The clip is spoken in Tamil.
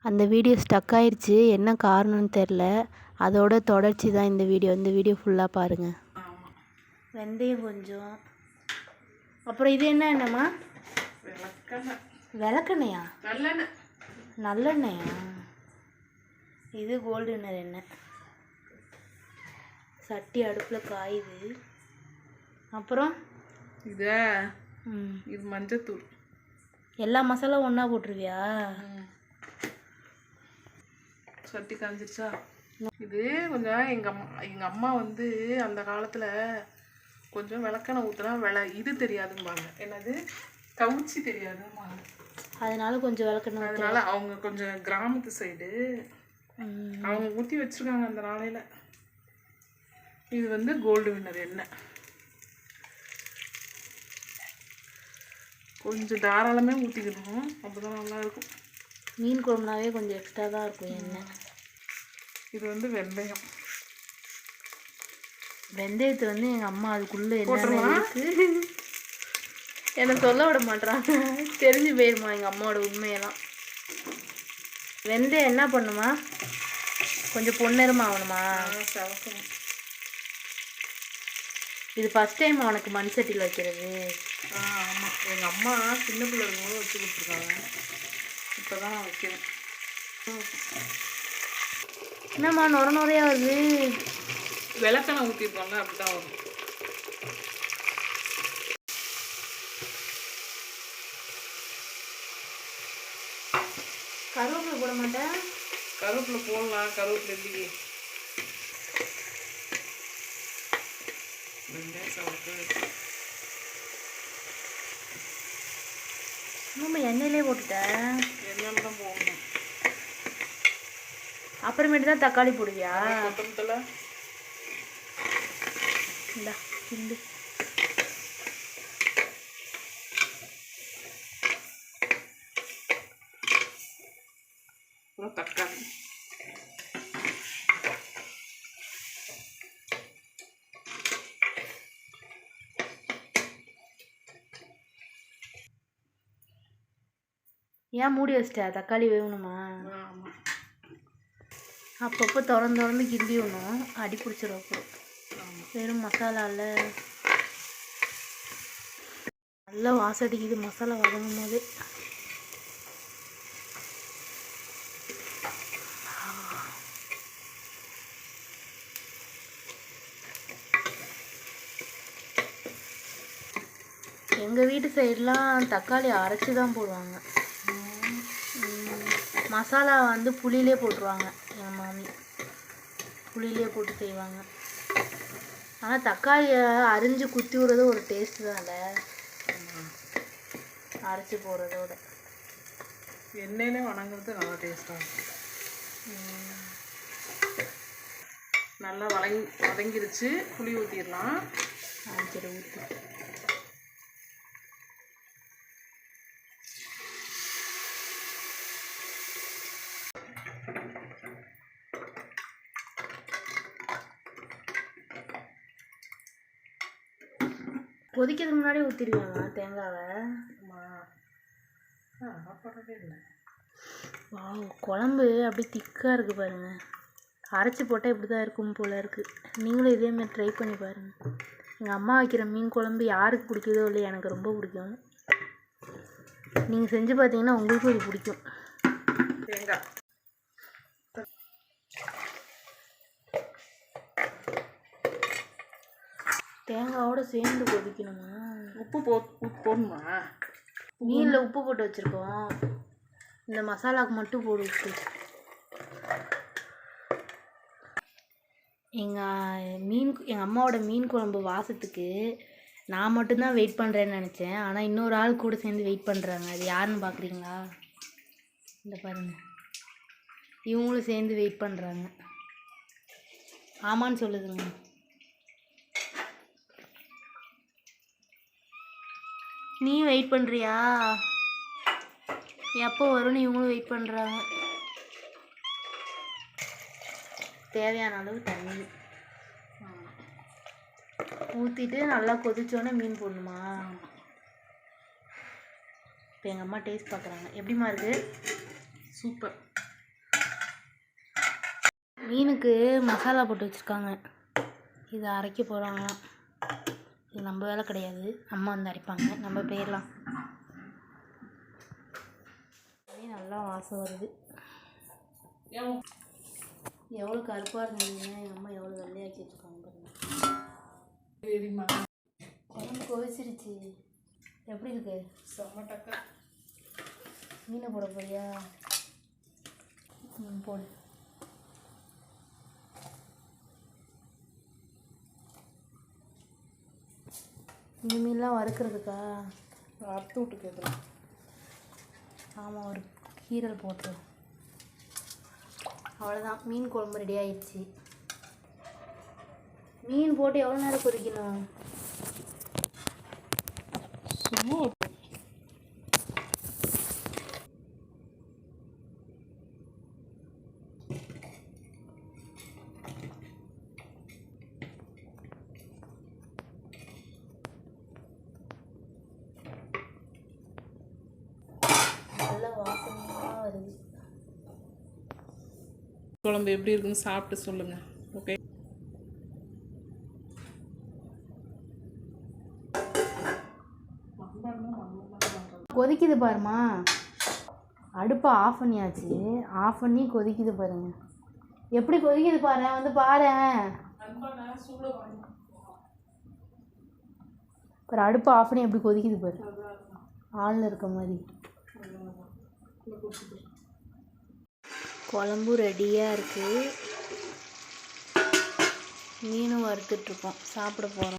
அந்த வீடியோ ஸ்டக் ஆயிடுச்சு, என்ன காரணம்னு தெரில. அதோட தொடர்ச்சி தான் இந்த வீடியோ ஃபுல்லாக பாருங்கள். வெந்தயம் கொஞ்சம், அப்புறம் இது என்னம்மா? விளக்கெண்ணையா? நல்லெண்ணெயா? இது கோல்டு வின்னர் எண்ணெய். சட்டி அடுப்பில் காயுது. அப்புறம் இது மஞ்சத்தூள். எல்லா மசாலாவும் ஒன்றா போட்டுருவியா? சட்டி காஞ்சிருச்சா? இது கொஞ்சம் எங்கள் அம்மா வந்து அந்த காலத்தில் கொஞ்சம் விளக்கெண்ணெய் ஊற்றினா இது தெரியாதும்பாங்க. என்னது கவுச்சி தெரியாதும்பாங்க. அதனால கொஞ்சம் விளக்கெண்ணெய். அதனால அவங்க கொஞ்சம் கிராமத்து சைடு அவங்க ஊற்றி வச்சுருக்காங்க அந்த நாளையில். இது வந்து கோல்டு வின்னர் எண்ணெய். கொஞ்சம் தாராளமே ஊற்றிக்கணும், அப்போ தான் நல்லாயிருக்கும். மீன் குழம்புனாவே கொஞ்சம் எக்ஸ்ட்ரா தான் இருக்கும் எண்ணெய். இது வந்து வெந்தயம். வெந்தயத்தை வந்து எங்கள் அம்மா அதுக்குள்ளே என்ன இருக்குது என்னை சொல்ல விட மாட்டேறாங்க. தெரிஞ்சு போயிருமா எங்கள் அம்மாவோட உண்மையெல்லாம். வெந்தயம் என்ன பண்ணுமா? கொஞ்சம் பொன்னிறமாக ஆகணுமா? சவக்கணும். இது ஃபஸ்ட் டைம் உனக்கு மண் சட்டியில் வைக்கிறது? ஆமாம், எங்கள் அம்மா சின்ன பிள்ளை இருக்கும்போது வச்சு கொடுத்துருக்காங்க. இப்போ தான் நான் வைக்கிறேன். என்னம்மா நுரையா வருது? விளக்கெண்ணெய் ஊற்றிருக்காங்க, அப்படி தான் வரும். கருவேப்பிலை போட மாட்டேன்? கருவேப்பிலை போடலாம். கருவேப்பிலை எப்படி? நம்ம எண்ணெயிலே போட்டுட்டேன். எண்ணெயில தான் போடணும். அப்புறமேட்டு தான் தக்காளி போடுவியா? கொத்தமல்லி இந்த கிண்டு. தக்காளி. ஏன் மூடி வச்சிட்டா? தக்காளி வேகணுமா? ஆமாம். அப்பப்போ திறந்து கிண்டி விடணும், அடி பிடிச்சிடும். அப்புறம் வெறும் மசாலாவில் நல்லா வாசடிக்குது மசாலா வதங்கும் போது. எங்கள் வீட்டு சைடெலாம் தக்காளி அரைச்சி தான் போடுவாங்க. மசாலா வந்து புளியிலே போட்டுருவாங்க. எங்கள் மாமி புளியிலே போட்டு செய்வாங்க. ஆனால் தக்காளியை அரிஞ்சு குத்தி விடுறது ஒரு டேஸ்ட்டு தான். இல்லை அரைச்சி போடுறதோட எண்ணெயிலே வணங்குறது நல்லா டேஸ்ட்டாக இருக்கும். நல்லா வதங்கிருச்சு. புளி ஊற்றிடலாம். சரி ஊற்றி. கொதிக்கிறதுக்கு முன்னாடி ஊற்றிடுவேம்மா தேங்காவை. இல்லை. குழம்பு அப்படியே திக்காக இருக்குது பாருங்கள். அரைச்சி போட்டால் இப்படி தான் இருக்கும் போல் இருக்குது. நீங்களும் இதேமாதிரி ட்ரை பண்ணி பாருங்கள். எங்கள் அம்மா வைக்கிற மீன் குழம்பு யாருக்கு பிடிக்குதோ இல்லையா, எனக்கு ரொம்ப பிடிக்கும். நீங்கள் செஞ்சு பார்த்தீங்கன்னா உங்களுக்கும் இது பிடிக்கும். தேங்காய் தேங்காயோடு சேர்ந்து கொதிக்கணுமா? உப்பு போடணுமா? மீனில் உப்பு போட்டு வச்சுருக்கோம். இந்த மசாலாவுக்கு மட்டும் போடு உப்பு. எங்கள் அம்மாவோட மீன் குழம்பு வாசத்துக்கு நான் மட்டும்தான் வெயிட் பண்ணுறேன்னு நினச்சேன். ஆனால் இன்னொரு ஆள் கூட சேர்ந்து வெயிட் பண்ணுறாங்க. அது யாருன்னு பார்க்குறீங்களா? இந்த பாருங்கள், இவங்களும் சேர்ந்து வெயிட் பண்ணுறாங்க. ஆமான்னு சொல்லுதுங்க. நீ வெயிட் பண்ணுறியா? எப்போ வரும்னு இவங்களும் வெயிட் பண்ணுறாங்க. தேவையான அளவு தண்ணி ஊற்றிட்டு நல்லா கொதிச்சோன்னே மீன் போடணுமா? இப்போ எங்கள் அம்மா டேஸ்ட் பார்க்குறாங்க. எப்படிமா இருக்குது? சூப்பர். மீனுக்கு மசாலா போட்டு வச்சுருக்காங்க. இதை அரைக்க போகிறாங்களாம். இது நம்ம வேலை கிடையாது, அம்மா வந்து அரைப்பாங்க. நம்ம போயிடலாம். மீன் நல்லா வாசம் வருது. எவ்வளோ கருப்பாக இருந்ததுங்க, எங்கள் அம்மா எவ்வளோ வெள்ளையாக்கி வச்சுருக்காங்க பாருங்க. குழம்பு கொதிச்சிருச்சு. எப்படி இருக்கு? செம்ம டக்கா. மீனை போட போறியா? போடு. இந்த மீன்லாம் வறுக்கிறதுக்கா? அறுத்து விட்டு கேட்குறேன். ஆமாம், ஒரு கீரல் போட்டு. அவ்வளோதான், மீன் குழம்பு ரெடி ஆயிடுச்சு. மீன் போட்டு எவ்வளோ நேரம் கொதிக்கணும்? சும்மா நல்ல வாசனையாக வருது. குழம்பு எப்படி இருக்குன்னு சாப்பிட்டு சொல்லுங்க. ஓகே. கொதிக்குது பாருமா. அடுப்பை ஆஃப் பண்ணியாச்சு. ஆஃப் பண்ணி கொதிக்குது பாருங்க. எப்படி கொதிக்குது பாரு, வந்து பாரு. ஒரு அடுப்பை ஆஃப் பண்ணி எப்படி கொதிக்குது பாரு, ஆளில் இருக்க மாதிரி. குழம்பு ரெடியாக இருக்குது. மீனும் வறுத்துட்ருக்கோம், சாப்பிட போகிறோம்.